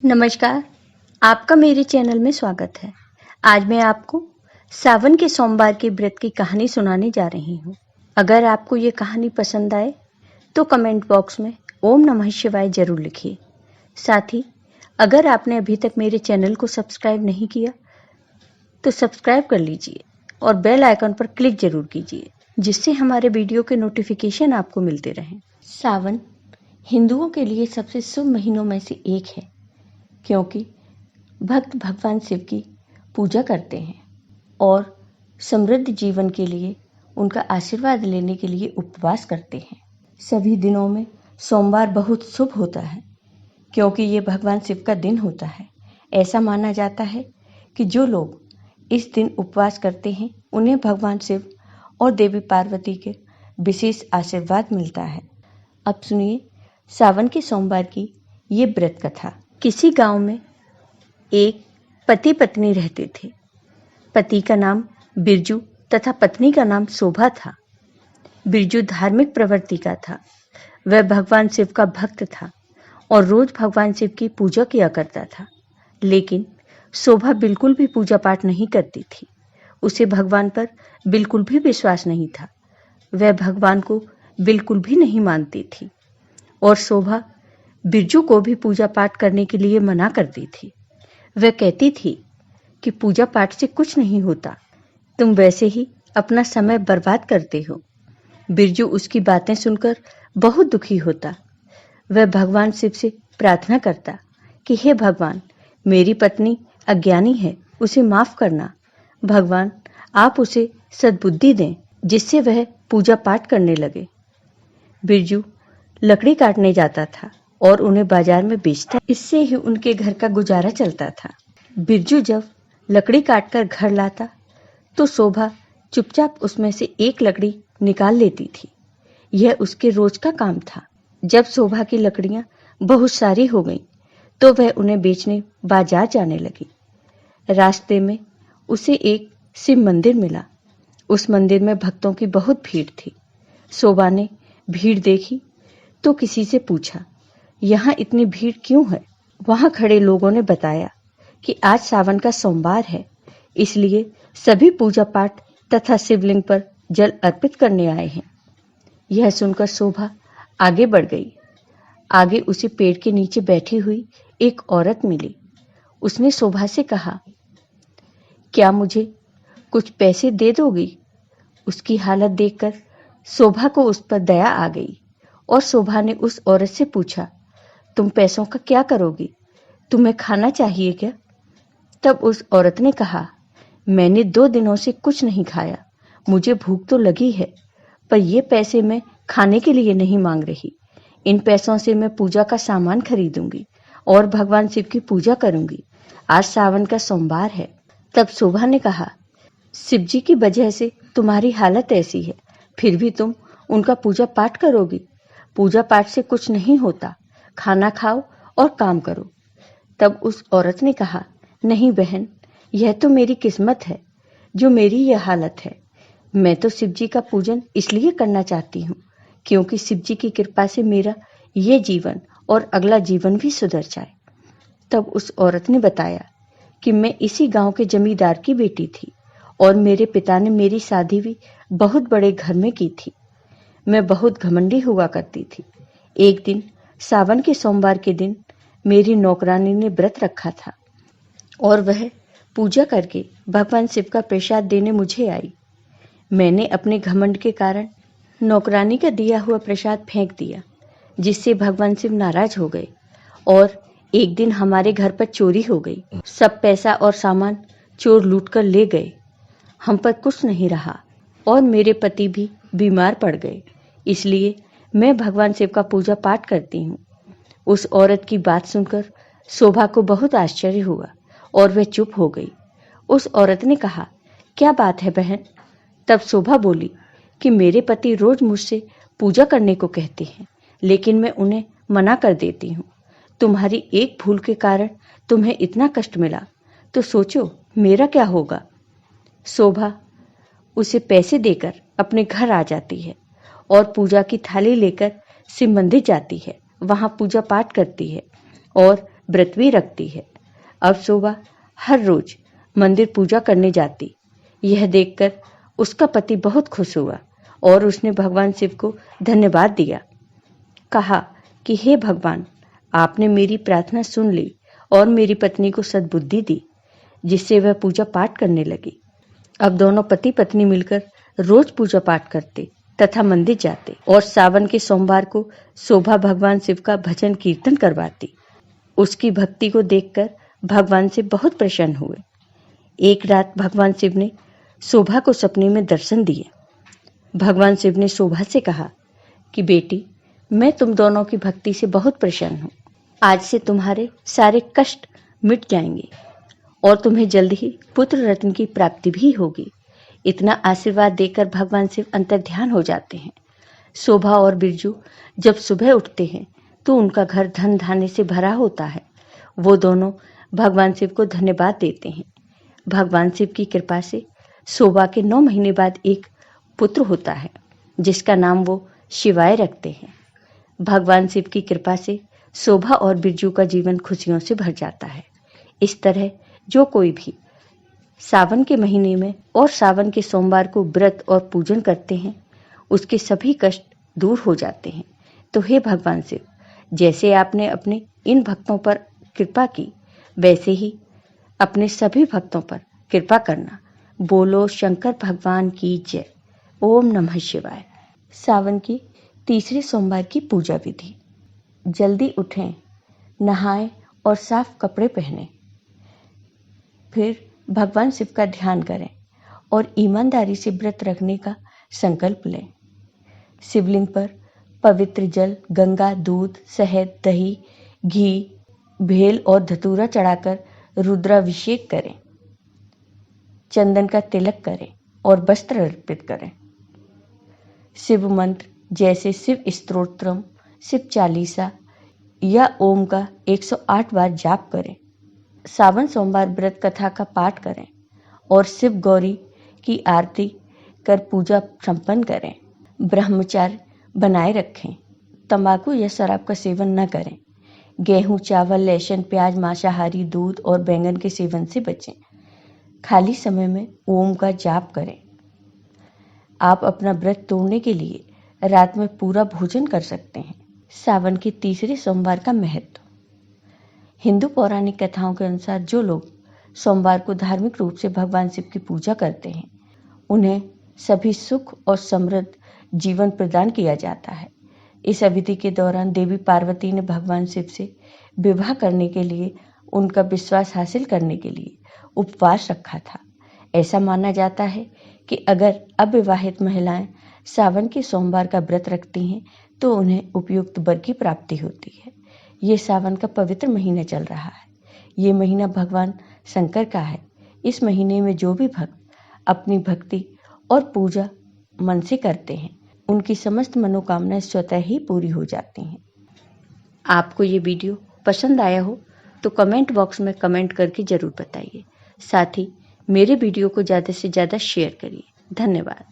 नमस्कार, आपका मेरे चैनल में स्वागत है। आज मैं आपको सावन के सोमवार के व्रत की कहानी सुनाने जा रही हूँ। अगर आपको ये कहानी पसंद आए तो कमेंट बॉक्स में ओम नमः शिवाय जरूर लिखिए। साथ ही अगर आपने अभी तक मेरे चैनल को सब्सक्राइब नहीं किया तो सब्सक्राइब कर लीजिए और बेल आइकन पर क्लिक जरूर कीजिए, जिससे हमारे वीडियो के नोटिफिकेशन आपको मिलते रहें। सावन हिंदुओं के लिए सबसे शुभ महीनों में से एक है, क्योंकि भक्त भगवान शिव की पूजा करते हैं और समृद्ध जीवन के लिए उनका आशीर्वाद लेने के लिए उपवास करते हैं। सभी दिनों में सोमवार बहुत शुभ होता है, क्योंकि ये भगवान शिव का दिन होता है। ऐसा माना जाता है कि जो लोग इस दिन उपवास करते हैं उन्हें भगवान शिव और देवी पार्वती के विशेष आशीर्वाद मिलता है। अब सुनिए सावन के सोमवार की ये व्रत कथा। किसी गांव में एक पति पत्नी रहते थे। पति का नाम बिरजू तथा पत्नी का नाम शोभा था। बिरजू धार्मिक प्रवृत्ति का था। वह भगवान शिव का भक्त था और रोज भगवान शिव की पूजा किया करता था। लेकिन शोभा बिल्कुल भी पूजा पाठ नहीं करती थी। उसे भगवान पर बिल्कुल भी विश्वास नहीं था। वह भगवान को बिल्कुल भी नहीं मानती थी और शोभा बिरजू को भी पूजा पाठ करने के लिए मना करती थी। वह कहती थी कि पूजा पाठ से कुछ नहीं होता, तुम वैसे ही अपना समय बर्बाद करते हो। बिरजू उसकी बातें सुनकर बहुत दुखी होता। वह भगवान शिव से प्रार्थना करता कि हे भगवान, मेरी पत्नी अज्ञानी है, उसे माफ करना। भगवान, आप उसे सद्बुद्धि दें जिससे वह पूजा पाठ करने लगे। बिरजू लकड़ी काटने जाता था और उन्हें बाजार में बेचता। इससे ही उनके घर का गुजारा चलता था। बिरजू जब लकड़ी काटकर घर लाता तो शोभा चुपचाप उसमें से एक लकड़ी निकाल लेती थी। यह उसके रोज का काम था। जब शोभा की लकड़ियां बहुत सारी हो गईं, तो वह उन्हें बेचने बाजार जाने लगी। रास्ते में उसे एक शिव मंदिर मिला। उस मंदिर में भक्तों की बहुत भीड़ थी। शोभा ने भीड़ देखी तो किसी से पूछा, यहाँ इतनी भीड़ क्यों है? वहां खड़े लोगों ने बताया कि आज सावन का सोमवार है, इसलिए सभी पूजा पाठ तथा शिवलिंग पर जल अर्पित करने आए हैं। यह सुनकर शोभा आगे बढ़ गई। आगे उसे पेड़ के नीचे बैठी हुई एक औरत मिली। उसने शोभा से कहा, क्या मुझे कुछ पैसे दे दोगी? उसकी हालत देखकर शोभा को उस पर दया आ गई और शोभा ने उस औरत से पूछा, तुम पैसों का क्या करोगी? तुम्हें खाना चाहिए क्या? तब उस औरत ने कहा, मैंने 2 दिनों से कुछ नहीं खाया, मुझे भूख तो लगी है, पर ये पैसे मैं खाने के लिए नहीं मांग रही। इन पैसों से मैं पूजा का सामान खरीदूंगी और भगवान शिव की पूजा करूंगी। आज सावन का सोमवार है। तब शोभा ने कहा, शिव जी की वजह से तुम्हारी हालत ऐसी है, फिर भी तुम उनका पूजा पाठ करोगी? पूजा पाठ से कुछ नहीं होता, खाना खाओ और काम करो। तब उस औरत ने कहा, नहीं बहन, यह तो मेरी किस्मत है जो मेरी यह हालत है। मैं तो शिव जी का पूजन इसलिए करना चाहती हूँ क्योंकि शिव जी की कृपा से मेरा ये जीवन और अगला जीवन भी सुधर जाए। तब उस औरत ने बताया कि मैं इसी गांव के जमींदार की बेटी थी और मेरे पिता ने मेरी शादी भी बहुत बड़े घर में की थी। मैं बहुत घमंडी हुआ करती थी। एक दिन सावन के सोमवार के दिन मेरी नौकरानी ने व्रत रखा था और वह पूजा करके भगवान शिव का प्रसाद देने मुझे आई। मैंने अपने घमंड के कारण नौकरानी का दिया हुआ प्रसाद फेंक दिया, जिससे भगवान शिव नाराज हो गए और एक दिन हमारे घर पर चोरी हो गई। सब पैसा और सामान चोर लूट कर ले गए। हम पर कुछ नहीं रहा और मेरे पति भी बीमार पड़ गए। इसलिए मैं भगवान शिव का पूजा पाठ करती हूँ। उस औरत की बात सुनकर शोभा को बहुत आश्चर्य हुआ और वह चुप हो गई। उस औरत ने कहा, क्या बात है बहन? तब शोभा बोली कि मेरे पति रोज मुझसे पूजा करने को कहते हैं, लेकिन मैं उन्हें मना कर देती हूँ। तुम्हारी एक भूल के कारण तुम्हें इतना कष्ट मिला, तो सोचो मेरा क्या होगा। शोभा उसे पैसे देकर अपने घर आ जाती है और पूजा की थाली लेकर शिव मंदिर जाती है। वहां पूजा पाठ करती है और व्रत भी रखती है। अब शोभा हर रोज मंदिर पूजा करने जाती। यह देखकर उसका पति बहुत खुश हुआ और उसने भगवान शिव को धन्यवाद दिया। कहा कि हे भगवान, आपने मेरी प्रार्थना सुन ली और मेरी पत्नी को सद्बुद्धि दी, जिससे वह पूजा पाठ करने लगी। अब दोनों पति पत्नी मिलकर रोज पूजा पाठ करते तथा मंदिर जाते और सावन के सोमवार को शोभा भगवान शिव का भजन कीर्तन करवाती। उसकी भक्ति को देखकर भगवान शिव बहुत प्रसन्न हुए। एक रात भगवान शिव ने शोभा को सपने में दर्शन दिए। भगवान शिव ने शोभा से कहा कि बेटी, मैं तुम दोनों की भक्ति से बहुत प्रसन्न हूँ। आज से तुम्हारे सारे कष्ट मिट जाएंगे और तुम्हें जल्द ही पुत्र रत्न की प्राप्ति भी होगी। इतना आशीर्वाद देकर भगवान शिव अंतर्ध्यान हो जाते हैं। शोभा और बिरजू जब सुबह उठते हैं तो उनका घर धन धान्य से भरा होता है। वो दोनों भगवान शिव को धन्यवाद देते हैं। भगवान शिव की कृपा से शोभा के 9 महीने बाद एक पुत्र होता है, जिसका नाम वो शिवाय रखते हैं। भगवान शिव की कृपा से शोभा और बिरजू का जीवन खुशियों से भर जाता है। इस तरह जो कोई भी सावन के महीने में और सावन के सोमवार को व्रत और पूजन करते हैं, उसके सभी कष्ट दूर हो जाते हैं। तो हे भगवान शिव, जैसे आपने अपने इन भक्तों पर कृपा की, वैसे ही अपने सभी भक्तों पर कृपा करना। बोलो शंकर भगवान की जय। ओम नमः शिवाय। सावन की तीसरे सोमवार की पूजा विधि। जल्दी उठें, नहाएं और साफ कपड़े पहनें। फिर भगवान शिव का ध्यान करें और ईमानदारी से व्रत रखने का संकल्प लें। शिवलिंग पर पवित्र जल, गंगा, दूध, शहद, दही, घी, भेल और धतूरा चढ़ाकर रुद्राभिषेक करें। चंदन का तिलक करें और वस्त्र अर्पित करें। शिव मंत्र जैसे शिव स्तोत्रम, शिव चालीसा या ओम का 108 बार जाप करें। सावन सोमवार व्रत कथा का पाठ करें और शिव गौरी की आरती कर पूजा संपन्न करें। ब्रह्मचार्य बनाए रखें। तंबाकू या शराब का सेवन न करें। गेहूं, चावल, लहसुन, प्याज, मांसाहारी, दूध और बैंगन के सेवन से बचें। खाली समय में ओम का जाप करें। आप अपना व्रत तोड़ने के लिए रात में पूरा भोजन कर सकते हैं। सावन के तीसरे सोमवार का महत्व। हिंदू पौराणिक कथाओं के अनुसार जो लोग सोमवार को धार्मिक रूप से भगवान शिव की पूजा करते हैं, उन्हें सभी सुख और समृद्ध जीवन प्रदान किया जाता है। इस अवधि के दौरान देवी पार्वती ने भगवान शिव से विवाह करने के लिए उनका विश्वास हासिल करने के लिए उपवास रखा था। ऐसा माना जाता है कि अगर अविवाहित महिलाएं सावन के सोमवार का व्रत रखती हैं तो उन्हें उपयुक्त वर की प्राप्ति होती है। ये सावन का पवित्र महीना चल रहा है। ये महीना भगवान शंकर का है। इस महीने में जो भी भक्त अपनी भक्ति और पूजा मन से करते हैं, उनकी समस्त मनोकामनाएं स्वतः ही पूरी हो जाती हैं। आपको ये वीडियो पसंद आया हो तो कमेंट बॉक्स में कमेंट करके जरूर बताइए। साथ ही मेरे वीडियो को ज़्यादा से ज़्यादा शेयर करिए। धन्यवाद।